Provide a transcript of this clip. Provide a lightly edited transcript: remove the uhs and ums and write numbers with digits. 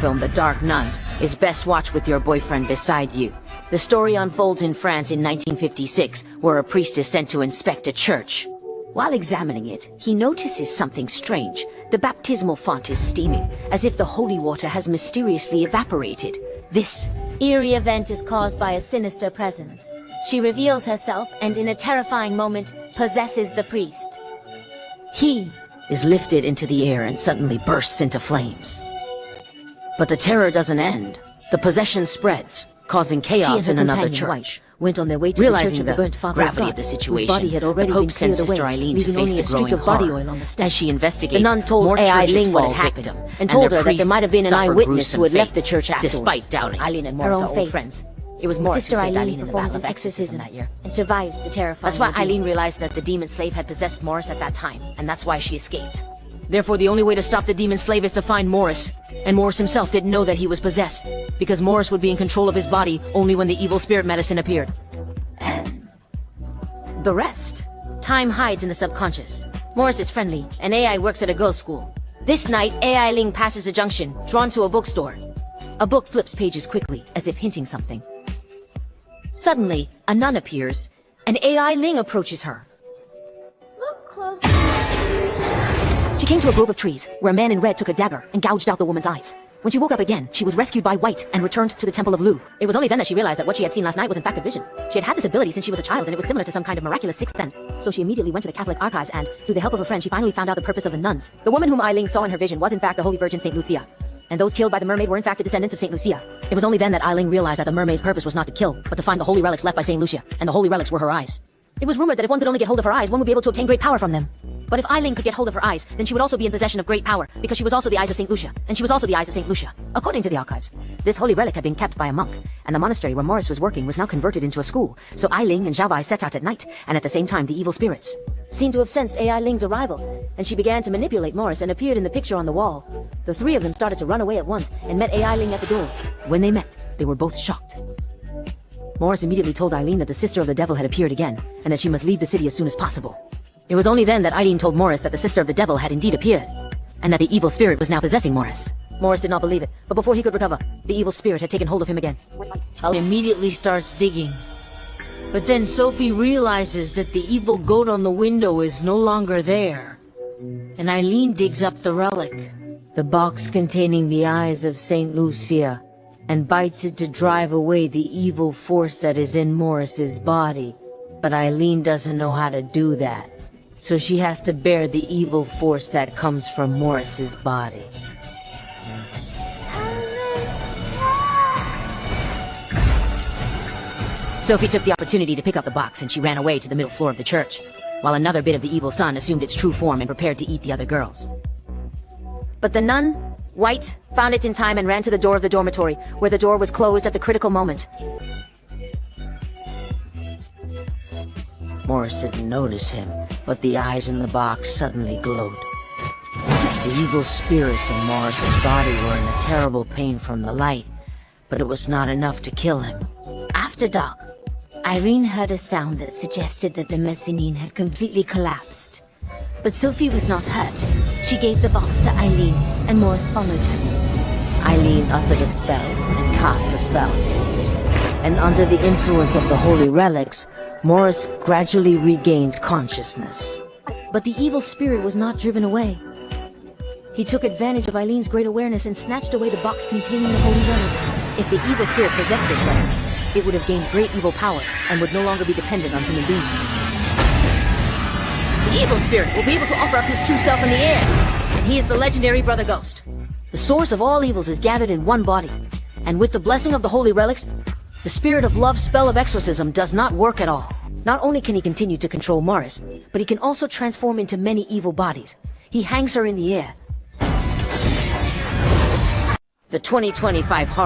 film The Dark Nuns is best watched with your boyfriend beside you. The story unfolds in France in 1956, where a priest is sent to inspect a church. While examining it, he notices something strange. The baptismal font is steaming, as if the holy water has mysteriously evaporated. This eerie event is caused by a sinister presence. She reveals herself and in a terrifying moment, possesses the priest. He is lifted into the air and suddenly bursts into flames. But the terror doesn't end. The possession spreads, causing chaos in another church. Went on their way to Realizing the church of the burnt father gravity of of the God, situation, whose body had already the Pope been sends cleared Sister away, Eileen to leaving face only the a streak growing of body horror. oil on the As steps. she investigates, The nun told more A.I. churches Ling what fall had happened, victim, and told their her that there might have been an priests suffer eyewitness who had gruesome left the fates, church afterwards. despite doubting. Eileen and Her Morris own are old faith. friends. It was Morris who Sister saved Eileen Eileen in the performs Battle an of Exorcism exorcism that year. and survives the terrifying That's why ordeal. Eileen realized that the demon slave had possessed Morris at that time, and that's why she escaped. Therefore, the only way to stop the demon slave is to find Morris. And Morris himself didn't know that he was possessed, because Morris would be in control of his body only when the evil spirit medicine appeared. And the rest. Time hides in the subconscious. Morris is friendly, and AI works at a girls' school. This night, AI Ling passes a junction, drawn to a bookstore. A book flips pages quickly, as if hinting something. Suddenly, a nun appears, and AI Ling approaches her. Look closely. She came to a grove of trees, where a man in red took a dagger and gouged out the woman's eyes. When she woke up again, she was rescued by White and returned to the Temple of Lu. It was only then that she realized that what she had seen last night was in fact a vision. She had had this ability since she was a child, and it was similar to some kind of miraculous sixth sense. So she immediately went to the Catholic archives and, through the help of a friend, she finally found out the purpose of the nuns. The woman whom Ai Ling saw in her vision was in fact the Holy Virgin Saint Lucia. And those killed by the mermaid were in fact the descendants of Saint Lucia. It was only then that Ai Ling realized that the mermaid's purpose was not to kill, but to find the holy relics left by Saint Lucia, and the holy relics were her eyes. It was rumored that if one could only get hold of her eyes, one would be able to obtain great power from them. But if Ai Ling could get hold of her eyes, then she would also be in possession of great power, because she was also the eyes of Saint Lucia, and she was also the eyes of Saint Lucia. According to the archives, this holy relic had been kept by a monk, and the monastery where Morris was working was now converted into a school. So Ai Ling and Zhao Bai set out at night, and at the same time the evil spirits seemed to have sensed AI Ling's arrival, and she began to manipulate Morris and appeared in the picture on the wall. The three of them started to run away at once and met AI Ling at the door. When they met, they were both shocked. Morris immediately told Eileen that the sister of the devil had appeared again, and that she must leave the city as soon as possible. It was only then that Eileen told Morris that the sister of the devil had indeed appeared, and that the evil spirit was now possessing Morris. Morris did not believe it, but before he could recover, the evil spirit had taken hold of him again. He immediately starts digging. But then Sophie realizes that the evil goat on the window is no longer there. And Eileen digs up the relic, the box containing the eyes of Saint Lucia, and bites it to drive away the evil force that is in Morris's body. But Eileen doesn't know how to do that, so she has to bear the evil force that comes from Morris's body. Sophie took the opportunity to pick up the box, and she ran away to the middle floor of the church, while another bit of the evil sun assumed its true form and prepared to eat the other girls. But the nun, White, found it in time and ran to the door of the dormitory, where the door was closed at the critical moment. Morris didn't notice him, but the eyes in the box suddenly glowed. The evil spirits in Morris's body were in a terrible pain from the light, but it was not enough to kill him. After dark, Irene heard a sound that suggested that the mezzanine had completely collapsed. But Sophie was not hurt. She gave the box to Eileen, and Morris followed her. Eileen uttered a spell and cast a spell. And under the influence of the holy relics, Morris gradually regained consciousness. But the evil spirit was not driven away. He took advantage of Eileen's great awareness and snatched away the box containing the holy relic. If the evil spirit possessed this relic, it would have gained great evil power and would no longer be dependent on human beings. The evil spirit will be able to offer up his true self in the air, and he is the legendary Brother Ghost. The source of all evils is gathered in one body, and with the blessing of the holy relics, the spirit of love's spell of exorcism does not work at all. Not only can he continue to control Morris, but he can also transform into many evil bodies. He hangs her in the air. The 2025 horror